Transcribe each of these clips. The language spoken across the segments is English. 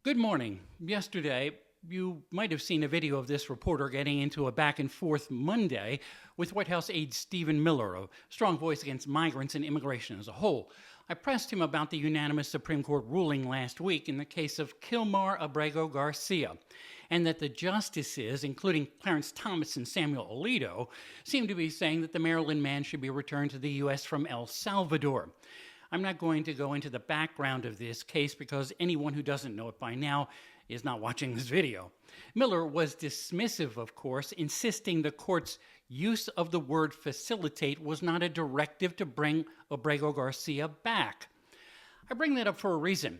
Good morning. Yesterday, you might have seen a video of this reporter getting into a back and forth Monday with White House aide Stephen Miller, a strong voice against migrants and immigration as a whole. I pressed him about the unanimous Supreme Court ruling last week in the case of Kilmar Abrego Garcia, and that the justices, including Clarence Thomas and Samuel Alito, seem to be saying that the Maryland man should be returned to the U.S. from El Salvador. I'm not going to go into the background of this case because anyone who doesn't know it by now is not watching this video. Miller was dismissive, of course, insisting the court's use of the word facilitate was not a directive to bring Abrego Garcia back. I bring that up for a reason.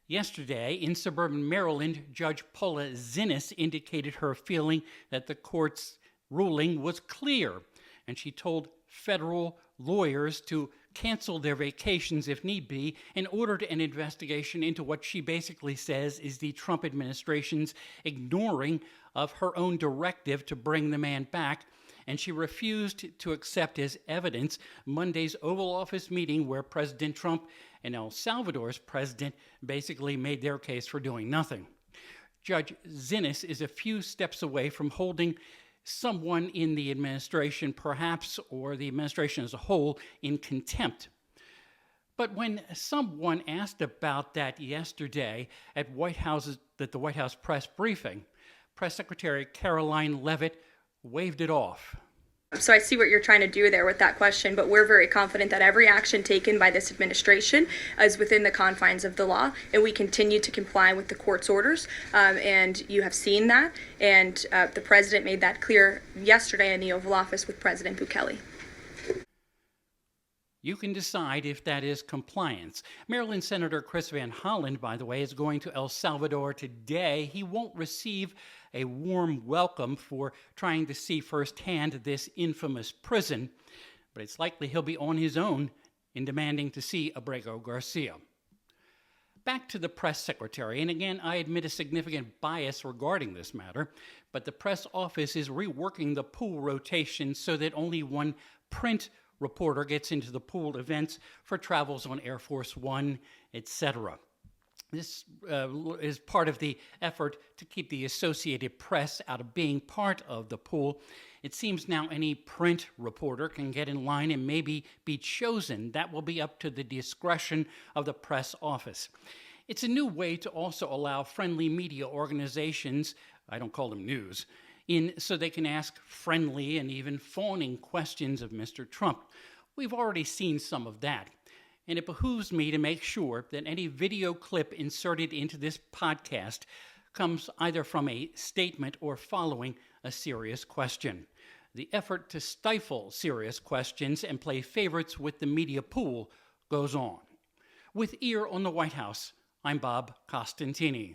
Yesterday, in suburban Maryland, Judge Paula Zinnes indicated her feeling that the court's ruling was clear, and she told federal lawyers to cancel their vacations if need be and ordered an investigation into what she basically says is the Trump administration's ignoring of her own directive to bring the man back, and she refused to accept as evidence Monday's Oval Office meeting where President Trump and El Salvador's president basically made their case for doing nothing. Judge Zinnes is a few steps away from holding someone in the administration, perhaps, or the administration as a whole, in contempt. But when someone asked about that yesterday at the White House press briefing, Press Secretary Caroline Leavitt waved it off. So I see what you're trying to do there with that question, but we're very confident that every action taken by this administration is within the confines of the law, and we continue to comply with the court's orders, and you have seen that, and the president made that clear yesterday in the Oval Office with President Bukele. You can decide if that is compliance. Maryland Senator Chris Van Hollen, by the way, is going to El Salvador today. He won't receive a warm welcome for trying to see firsthand this infamous prison, but it's likely he'll be on his own in demanding to see Abrego Garcia. Back to the press secretary, and again, I admit a significant bias regarding this matter, but the press office is reworking the pool rotation so that only one print reporter gets into the pooled events for travels on Air Force One, etc. This is part of the effort to keep the Associated Press out of being part of the pool. It seems now any print reporter can get in line and maybe be chosen. That will be up to the discretion of the press office. It's a new way to also allow friendly media organizations, I don't call them news, so they can ask friendly and even fawning questions of Mr. Trump. We've already seen some of that. And it behooves me to make sure that any video clip inserted into this podcast comes either from a statement or following a serious question. The effort to stifle serious questions and play favorites with the media pool goes on. With ear on the White House, I'm Bob Costantini.